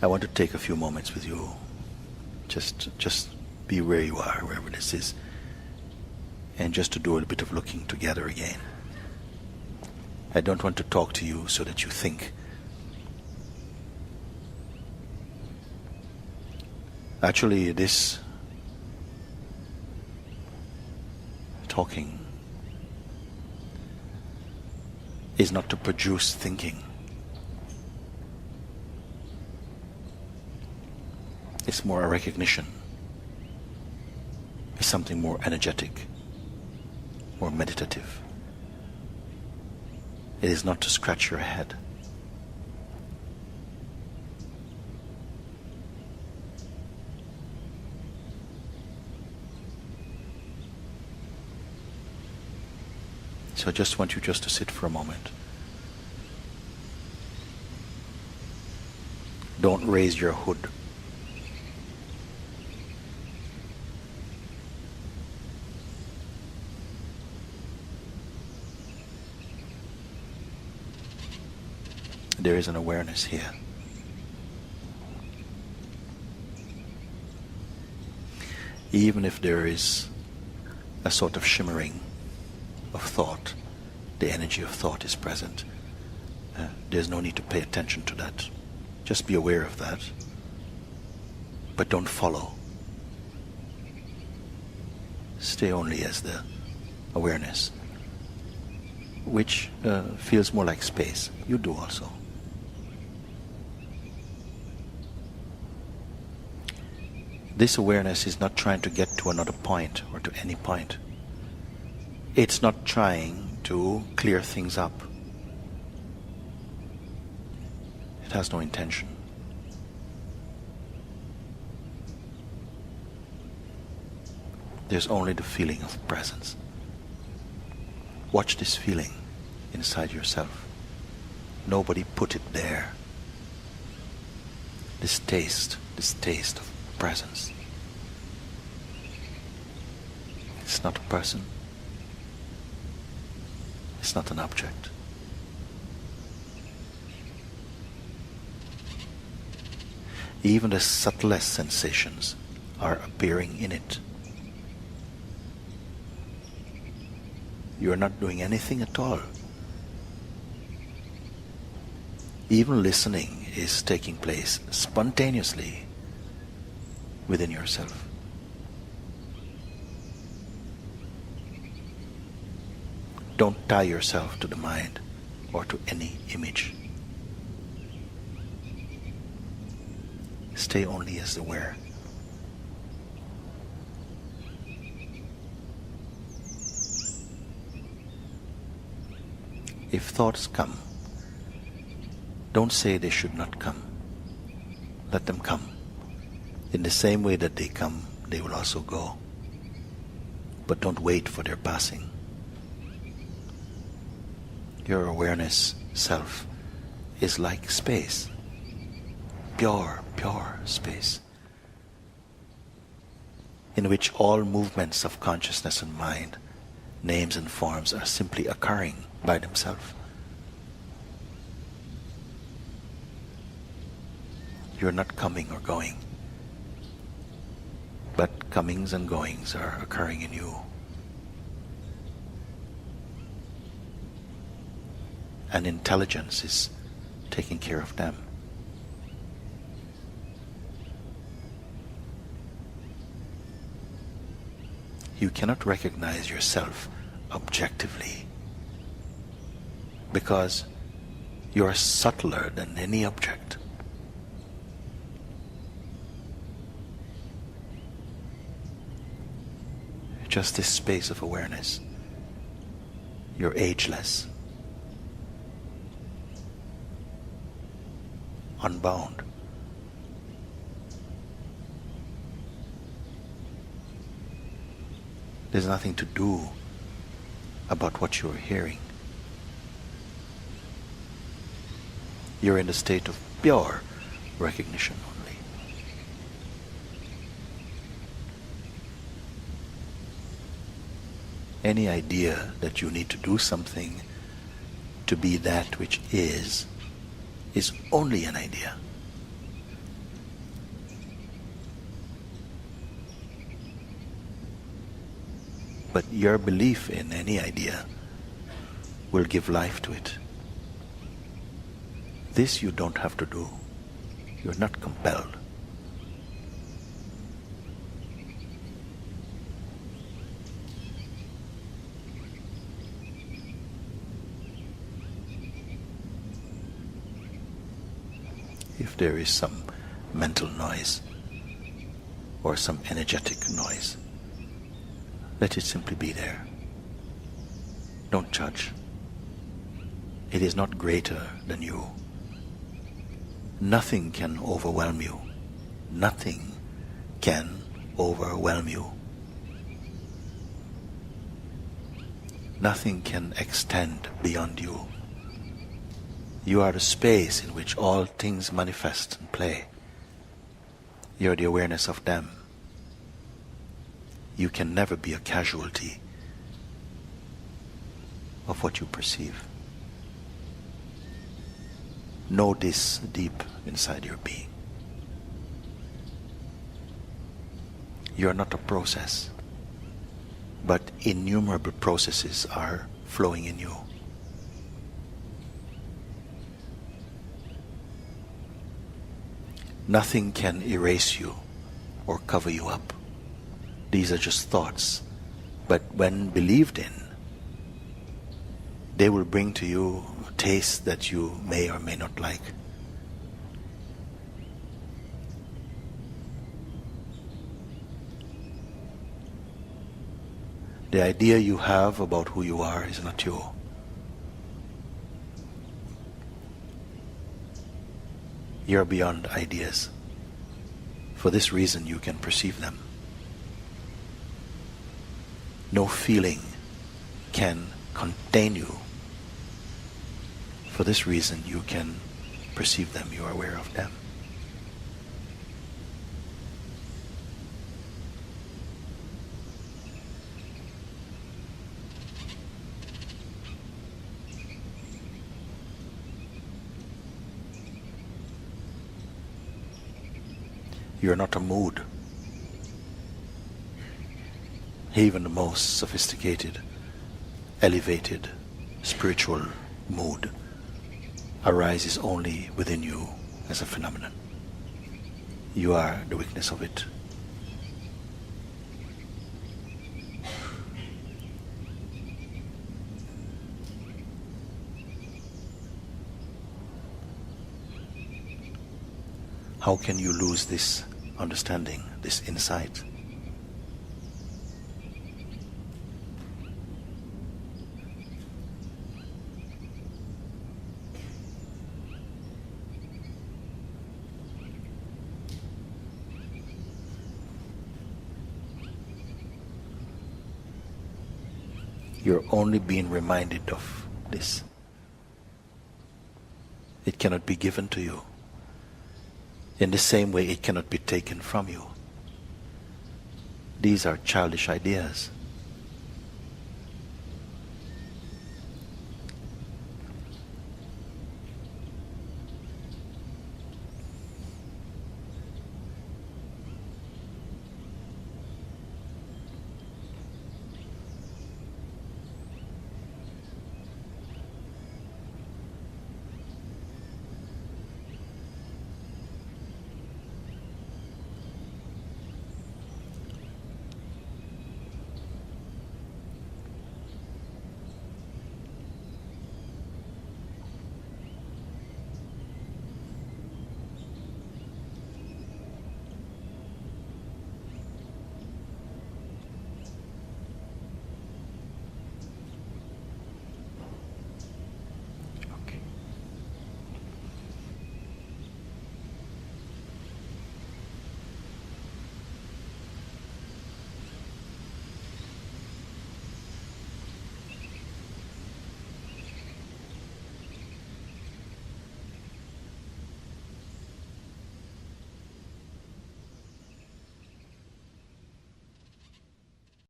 I want to take a few moments with you. Just be where you are, wherever this is, and just to do a little bit of looking together again. I don't want to talk to you so that you think. Actually, this talking is not to produce thinking. It's more a recognition. It's something more energetic, more meditative. It is not to scratch your head. So I just want you just to sit for a moment. Don't raise your hood. There is an awareness here. Even if there is a sort of shimmering of thought, the energy of thought is present. There's no need to pay attention to that. Just be aware of that. But don't follow. Stay only as the awareness, which feels more like space. You do also. This awareness is not trying to get to another point or to any point. It's not trying to clear things up. It has no intention. There's only the feeling of presence. Watch this feeling inside yourself. Nobody put it there. This taste of presence. It's not a person. It's not an object. Even the subtlest sensations are appearing in it. You are not doing anything at all. Even listening is taking place spontaneously within yourself. Don't tie yourself to the mind or to any image. Stay only as aware. If thoughts come, don't say they should not come. Let them come. In the same way that they come, they will also go. But don't wait for their passing. Your awareness self is like space. Pure space. In which all movements of consciousness and mind, names and forms are simply occurring by themselves. You're not coming or going, but comings and goings are occurring in you. And intelligence is taking care of them. You cannot recognize yourself objectively because you are subtler than any object. Just this space of awareness. You're ageless, unbound. There's nothing to do about what you're hearing. You're in a state of pure recognition only. Any idea that you need to do something to be that which is only an idea. But your belief in any idea will give life to it. This you don't have to do. You're not compelled. If there is some mental noise or some energetic noise, let it simply be there. Don't judge. It is not greater than you. Nothing can overwhelm you. Nothing can overwhelm you. Nothing can extend beyond you. You are the space in which all things manifest and play. You're the awareness of them. You can never be a casualty of what you perceive. Know this deep inside your being. You are not a process, but innumerable processes are flowing in you. Nothing can erase you or cover you up. These are just thoughts, but when believed in, they will bring to you tastes that you may or may not like. The idea you have about who you are is not you. You're beyond ideas. For this reason you can perceive them. No feeling can contain you. For this reason you can perceive them, you are aware of them. You're not a mood. Even the most sophisticated, elevated, spiritual mood arises only within you as a phenomenon. You are the witness of it. How can you lose this understanding, this insight? You're only being reminded of this. It cannot be given to you. In the same way, it cannot be taken from you. These are childish ideas.